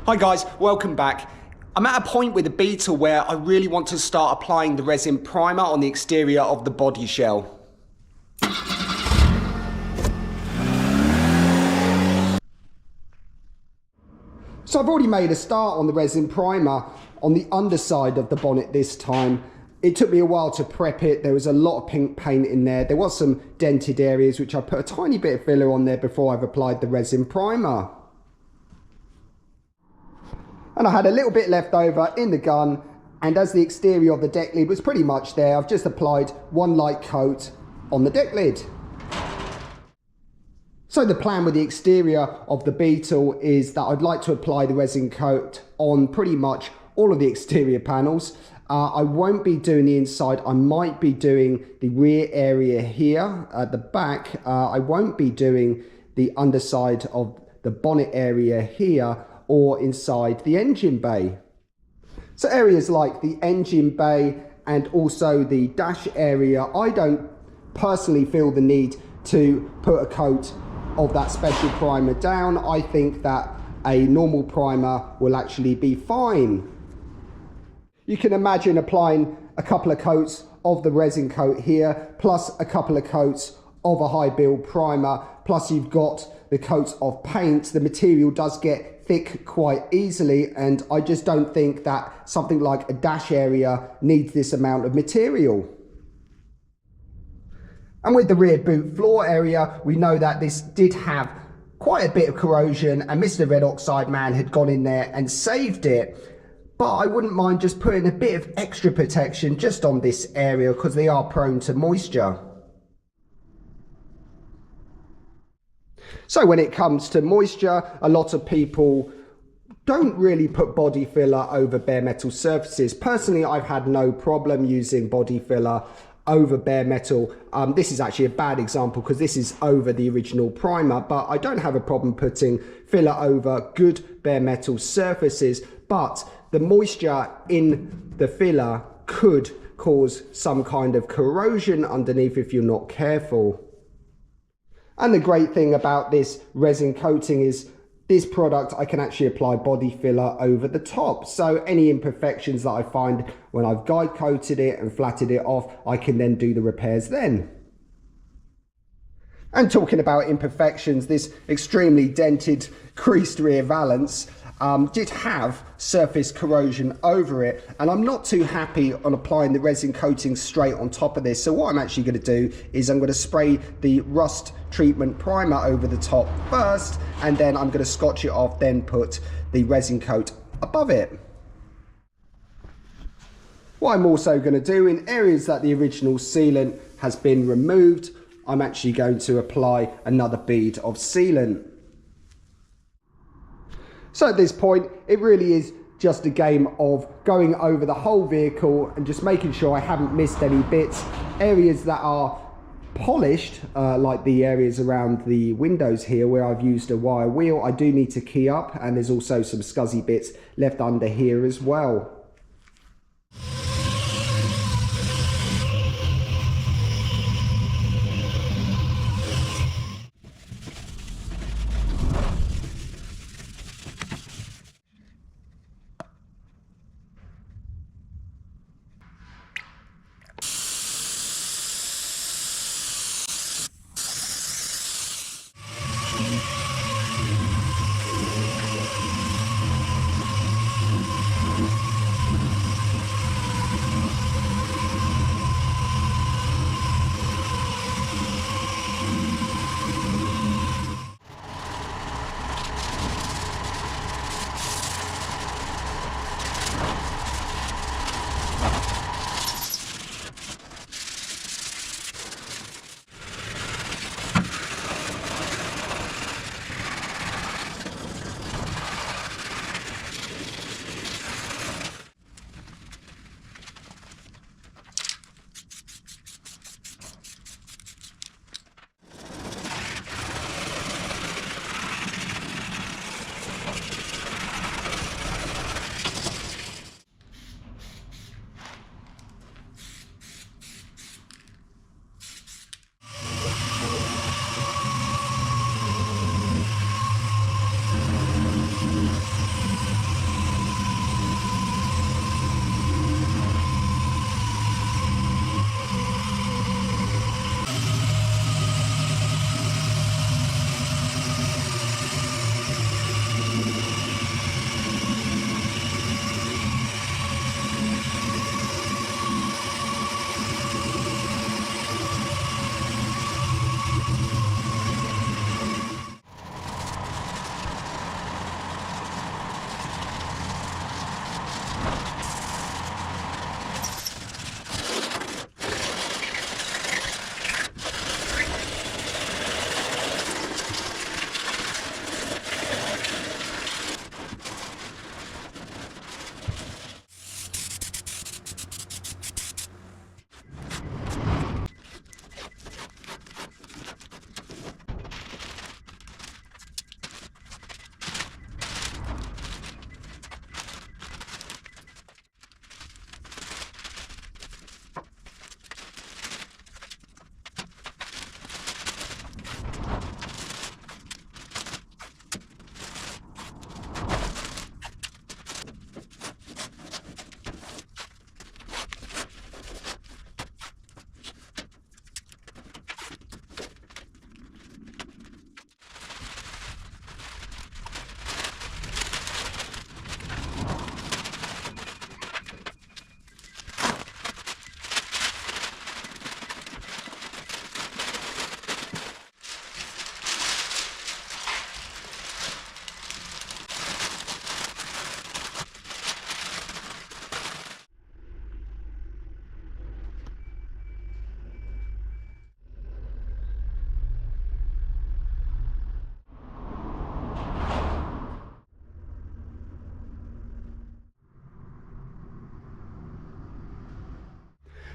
Hi guys, welcome back. I'm at a point with the Beetle where I really want to start applying the resin primer on the exterior of the body shell. So I've already made a start on the resin primer on the underside of the bonnet this time. It took me a while to prep it. There was a lot of pink paint in there. There was some dented areas which I put a tiny bit of filler on there before I've applied the resin primer. And I had a little bit left over in the gun, and as the exterior of the deck lid was pretty much there, I've just applied one light coat on the deck lid. So the plan with the exterior of the Beetle is that I'd like to apply the resin coat on pretty much all of the exterior panels. I won't be doing the inside. I might be doing the rear area here at the back. I won't be doing the underside of the bonnet area here or inside the engine bay. So areas like the engine bay and also the dash area, I don't personally feel the need to put a coat of that special primer down. I think that a normal primer will actually be fine. You can imagine applying a couple of coats of the resin coat here, plus a couple of coats of a high build primer, plus you've got the coats of paint. The material does get thick quite easily, and I just don't think that something like a dash area needs this amount of material. And with the rear boot floor area, we know that this did have quite a bit of corrosion, and Mr. Red Oxide Man had gone in there and saved it. But I wouldn't mind just putting a bit of extra protection just on this area because they are prone to moisture. So when it comes to moisture, a lot of people don't really put body filler over bare metal surfaces. Personally, I've had no problem using body filler over bare metal. This is actually a bad example because this is over the original primer, but I don't have a problem putting filler over good bare metal surfaces. But the moisture in the filler could cause some kind of corrosion underneath if you're not careful. And the great thing about this resin coating is this product, I can actually apply body filler over the top. So any imperfections that I find when I've guide coated it and flatted it off, I can then do the repairs then. And talking about imperfections, this extremely dented, creased rear valance did have surface corrosion over it, and I'm not too happy on applying the resin coating straight on top of this. So what I'm actually going to do is I'm going to spray the rust treatment primer over the top first, and then I'm going to scotch it off, then put the resin coat above it. What I'm also going to do in areas that the original sealant has been removed, I'm actually going to apply another bead of sealant. So at this point, it really is just a game of going over the whole vehicle and just making sure I haven't missed any bits. Areas that are polished, like the areas around the windows here where I've used a wire wheel, I do need to key up, and there's also some scuzzy bits left under here as well.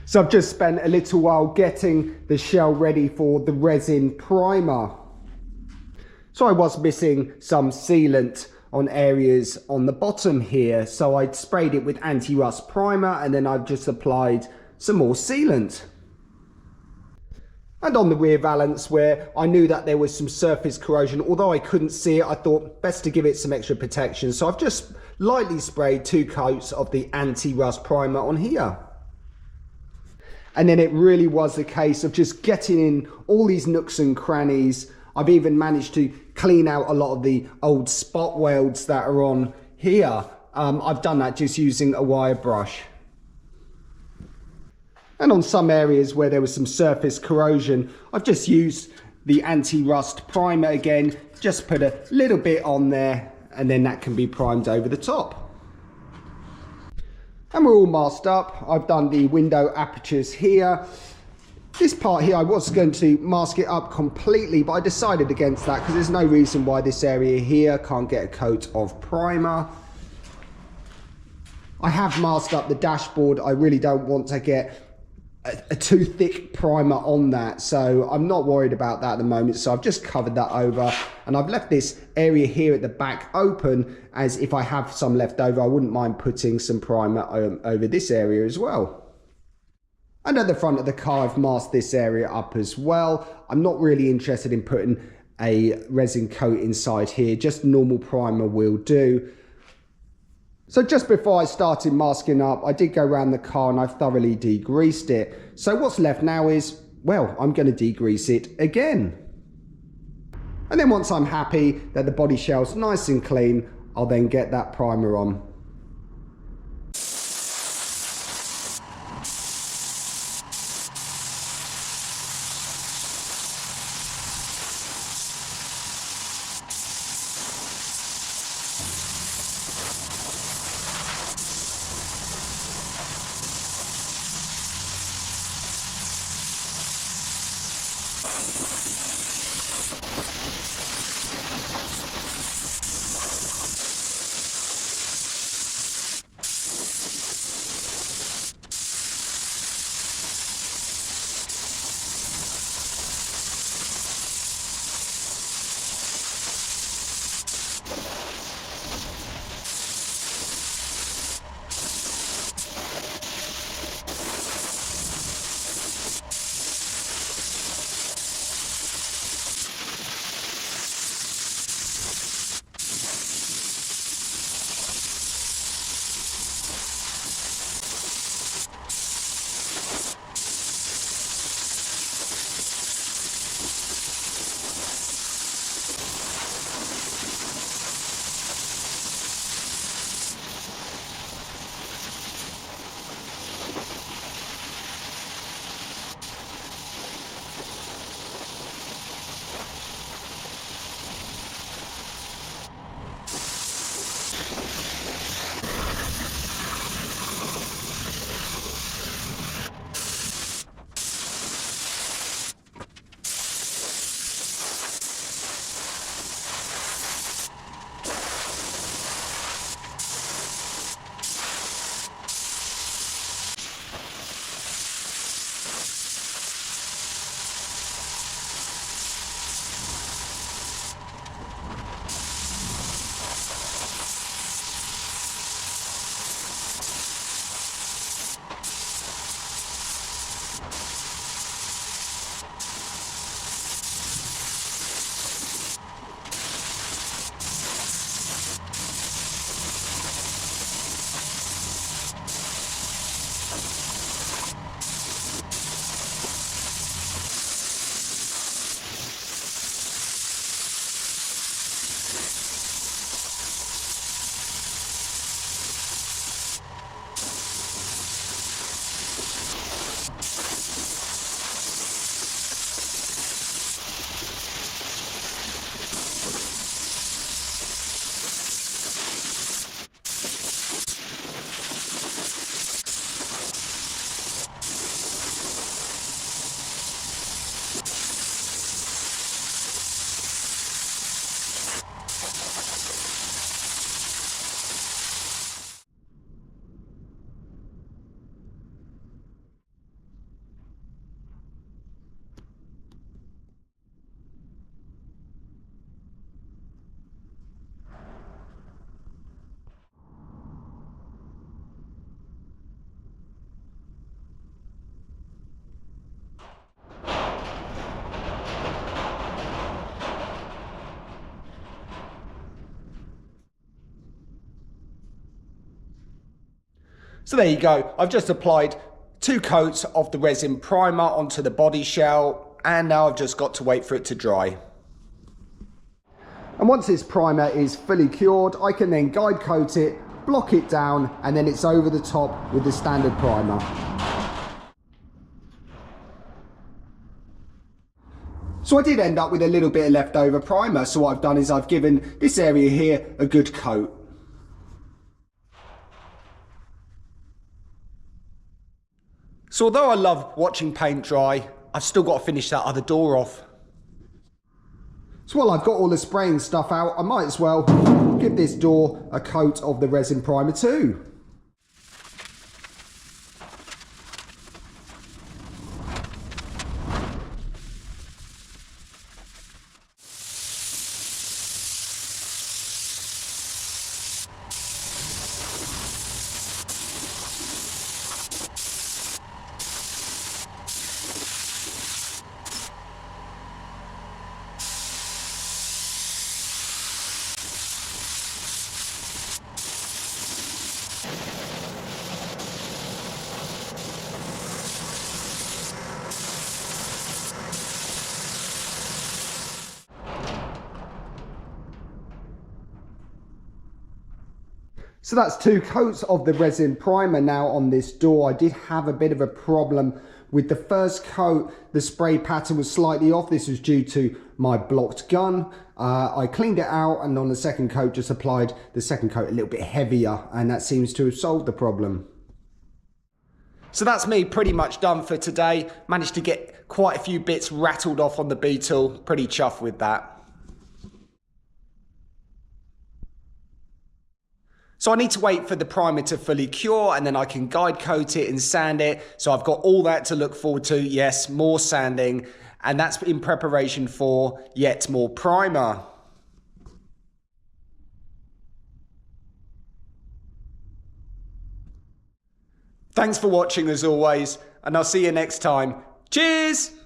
So I've just spent a little while getting the shell ready for the resin primer. So I was missing some sealant on areas on the bottom here. So I sprayed it with anti-rust primer and then I've just applied some more sealant. And on the rear valance, where I knew that there was some surface corrosion, although I couldn't see it, I thought best to give it some extra protection. So I've just lightly sprayed 2 coats of the anti-rust primer on here. And then it really was a case of just getting in all these nooks and crannies. I've even managed to clean out a lot of the old spot welds that are on here. I've done that just using a wire brush. And on some areas where there was some surface corrosion, I've just used the anti-rust primer again, just put a little bit on there, and then that can be primed over the top. And we're all masked up. I've done the window apertures here. This part here, I was going to mask it up completely, but I decided against that because there's no reason why this area here can't get a coat of primer. I have masked up the dashboard. I really don't want to get a too thick primer on that, so I'm not worried about that at the moment. So I've just covered that over, and I've left this area here at the back open, as if I have some left over, I wouldn't mind putting some primer over this area as well. And at the front of the car, I've masked this area up as well. I'm not really interested in putting a resin coat inside here, just normal primer will do. So just before I started masking up, I did go around the car and I've thoroughly degreased it. So what's left now is, well, I'm going to degrease it again. And then once I'm happy that the body shell's nice and clean, I'll then get that primer on. So there you go. I've just applied 2 coats of the resin primer onto the body shell, and now I've just got to wait for it to dry. And once this primer is fully cured, I can then guide coat it, block it down, and then it's over the top with the standard primer. So I did end up with a little bit of leftover primer, so what I've done is I've given this area here a good coat. So although I love watching paint dry, I've still got to finish that other door off. So while I've got all the spraying stuff out, I might as well give this door a coat of the resin primer too. So that's 2 coats of the resin primer now on this door. I did have a bit of a problem with the first coat. The spray pattern was slightly off. This was due to my blocked gun. I cleaned it out, and on the second coat just applied the second coat a little bit heavier, and that seems to have solved the problem. So that's me pretty much done for today. Managed to get quite a few bits rattled off on the Beetle. Pretty chuffed with that. So I need to wait for the primer to fully cure, and then I can guide coat it and sand it. So I've got all that to look forward to. Yes, more sanding, and that's in preparation for yet more primer. Thanks for watching as always, and I'll see you next time. Cheers!